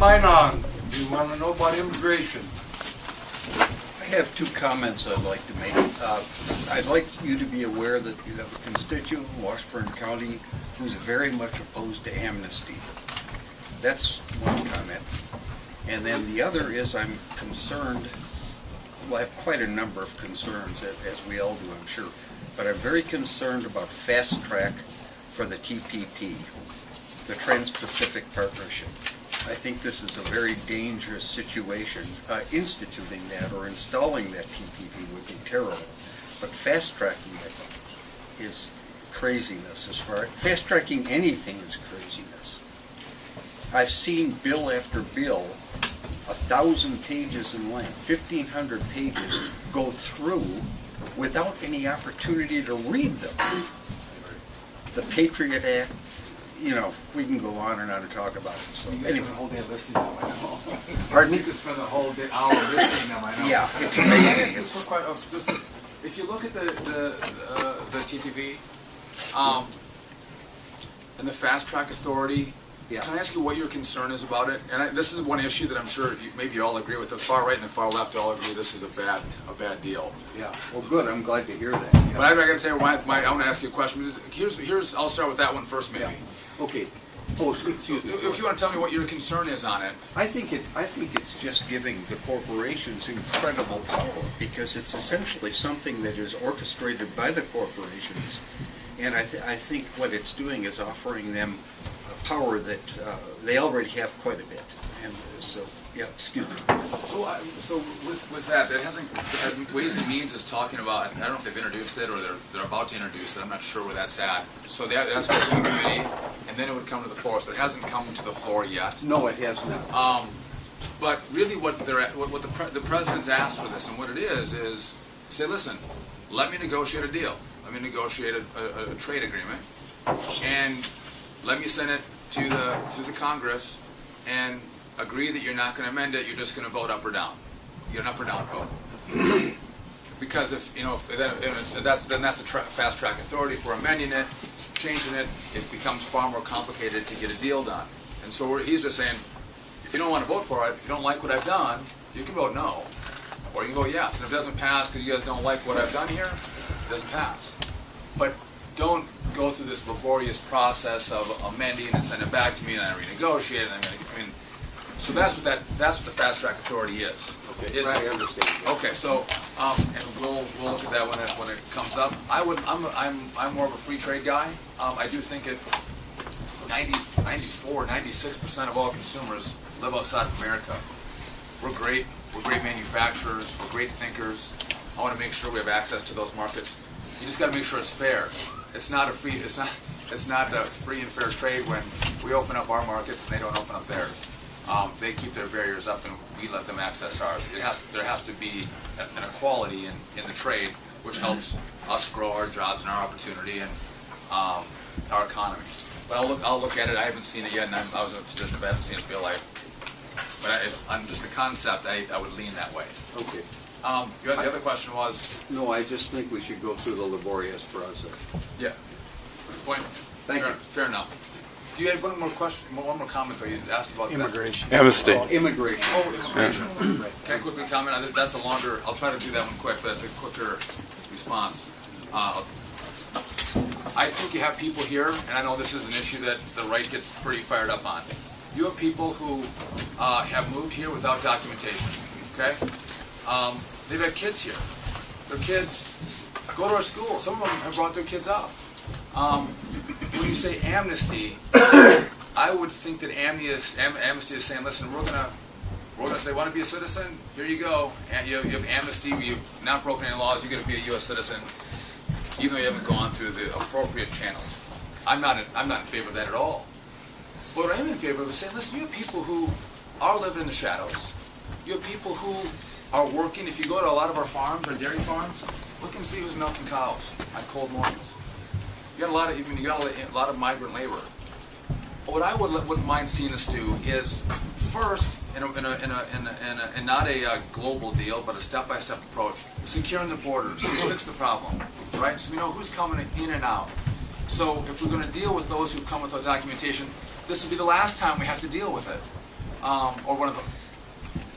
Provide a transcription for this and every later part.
Minong, you want to know about immigration? I have two comments I'd like to make. I'd like you to be aware that you have a constituent in Washburn County who's very much opposed to amnesty. That's one comment. And then the other is I'm concerned, well, I have quite a number of concerns, as we all do, I'm sure, but I'm very concerned about fast track for the TPP, the Trans-Pacific Partnership. I think this is a very dangerous situation. Instituting that or installing that TPP would be terrible. But fast-tracking it is craziness. Fast-tracking anything is craziness. I've seen bill after bill, 1,000 pages in length, 1,500 pages, go through without any opportunity to read them. The Patriot Act, you know, we can go on and talk about it. So anyway, a whole day listing them, I know. Pardon me? You could spend a whole hour listing them, I know. Yeah, it's amazing. If you look at the TPP and the Fast Track Authority, can I ask you what your concern is about it? And this is one issue that I'm sure maybe you all agree with. The far right and the far left all agree this is a bad deal. Yeah. Well, good. I'm glad to hear that. Yeah. But I got to tell you, I want to ask you a question. Here's. I'll start with that one first, maybe. Yeah. Okay. Oh, excuse me. If you want to tell me what your concern is on it. I think it's just giving the corporations incredible power, because it's essentially something that is orchestrated by the corporations, and I think what it's doing is offering them power that they already have quite a bit. And so, yeah, excuse me. So with that, it hasn't. Ways and Means is talking about. I don't know if they've introduced it or they're about to introduce it. I'm not sure where that's at. So that's going to the committee, and then it would come to the floor. So it hasn't come to the floor yet. No, it has not. But really, what the president's asked for this, and what it is say, listen, let me negotiate a deal. Let me negotiate a trade agreement, and let me send it to the Congress and agree that you're not going to amend it. You're just going to vote up or down. You're an up or down vote. Because then that's the Fast Track Authority. If we're amending it, changing it, it becomes far more complicated to get a deal done. And so he's just saying, if you don't want to vote for it, if you don't like what I've done, you can vote no, or you can vote yes. And if it doesn't pass because you guys don't like what I've done here, it doesn't pass. But don't go through this laborious process of amending and send it back to me, and I renegotiate, and so that's what the Fast Track Authority is. Okay, I understand. Okay, so and we'll look at that when it comes up. I'm more of a free trade guy. I do think 96% of all consumers live outside of America. We're great manufacturers. We're great thinkers. I want to make sure we have access to those markets. You just got to make sure it's fair. It's not a free and fair trade when we open up our markets and they don't open up theirs. They keep their barriers up and we let them access ours. There has to be an equality in the trade, which helps us grow our jobs and our opportunity and our economy. But I'll look at it. I haven't seen it yet, and I was in a position if I haven't seen a bill. But if on just the concept, I would lean that way. Okay. The other question was? No, I just think we should go through the laborious process. Yeah. Point. Thank you. Fair enough. Do you have one more question? One more comment though? You asked about immigration. Immigration. Immigration. Oh, immigration. Right. Can I quickly comment? That's a longer. I'll try to do that one quick, but that's a quicker response. I think you have people here, and I know this is an issue that the right gets pretty fired up on. You have people who have moved here without documentation. Okay. They've had kids here. Their kids go to our school. Some of them have brought their kids up. When you say amnesty, I would think that amnesty is saying, listen, we're gonna say, want to be a citizen? Here you go. And you have amnesty. You've not broken any laws. You're going to be a U.S. citizen, even though you haven't gone through the appropriate channels. I'm not in favor of that at all. But what I am in favor of is saying, listen, you have people who are living in the shadows. You have people who are working. If you go to a lot of our farms, our dairy farms, look and see who's milking cows on cold mornings. You got a lot of migrant labor. What I wouldn't mind seeing us do is first, in not a global deal, but a step-by-step approach, securing the borders, fix the problem, right? So we know who's coming in and out. So if we're going to deal with those who come without documentation, this will be the last time we have to deal with it. or one of them,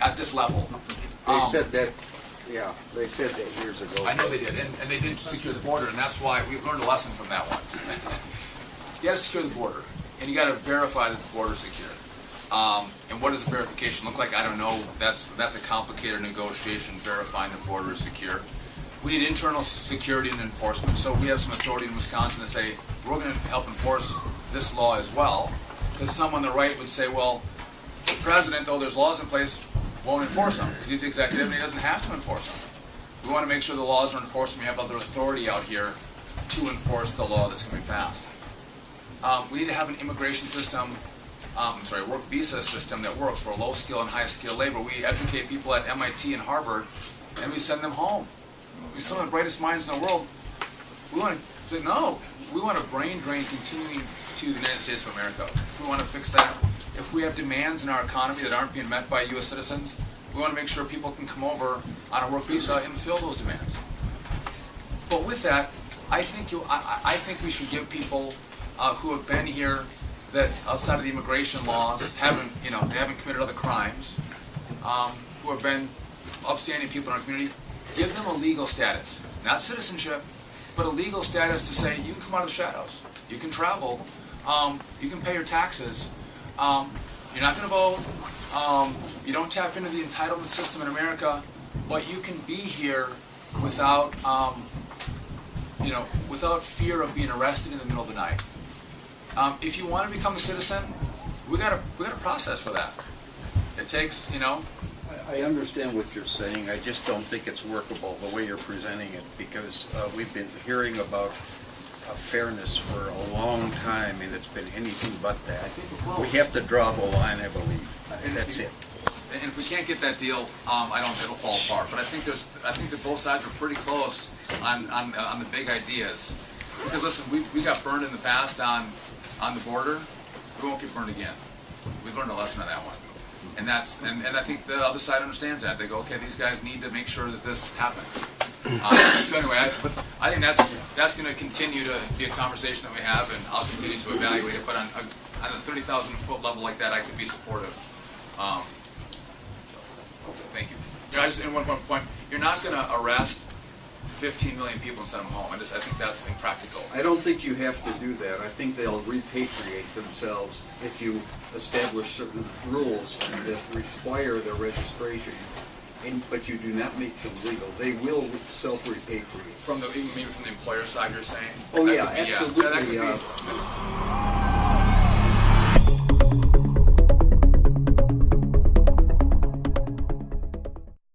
at this level. They said that, yeah, they said that years ago. I know they did, and they did secure the border, and that's why we've learned a lesson from that one. You got to secure the border, and you got to verify that the border is secure. And what does a verification look like? I don't know. That's a complicated negotiation, verifying the border is secure. We need internal security and enforcement, so we have some authority in Wisconsin to say, we're going to help enforce this law as well, because some on the right would say, well, the president, though there's laws in place, won't enforce them, because he's the executive and he doesn't have to enforce them. We want to make sure the laws are enforced and we have other authority out here to enforce the law that's going to be passed. We need to have an immigration system, work visa system that works for low skill and high skill labor. We educate people at MIT and Harvard and we send them home. Some of the brightest minds in the world, we want to say, no, we want a brain drain continuing to the United States of America. We want to fix that. If we have demands in our economy that aren't being met by U.S. citizens, we want to make sure people can come over on a work visa and fill those demands. But with that, I think we should give people who have been here that outside of the immigration laws they haven't committed other crimes, who have been upstanding people in our community, give them a legal status, not citizenship, but a legal status to say you can come out of the shadows, you can travel, you can pay your taxes, you're not going to vote, you don't tap into the entitlement system in America, but you can be here without, without fear of being arrested in the middle of the night. If you want to become a citizen, we got a process for that. It takes, I understand what you're saying. I just don't think it's workable the way you're presenting it, because we've been hearing about fairness for a long time, and it's been anything but that. We have to draw the line, I believe. That's it. And if we can't get that deal, it'll fall apart. But I think that both sides are pretty close on the big ideas. Because listen, we got burned in the past on the border. We won't get burned again. We've learned a lesson on that one. And I think the other side understands that. They go, okay, these guys need to make sure that this happens. So anyway, I think that's going to continue to be a conversation that we have, and I'll continue to evaluate it. But on a 30,000-foot level like that, I could be supportive. Thank you. In one point, you're not going to arrest 15 million people and send them home. I think that's impractical. I don't think you have to do that. I think they'll repatriate themselves if you establish certain rules that require their registration. But you do not make them legal. They will self-repatriate. Maybe from the employer side, you're saying? Oh yeah, absolutely. Yeah, that could be.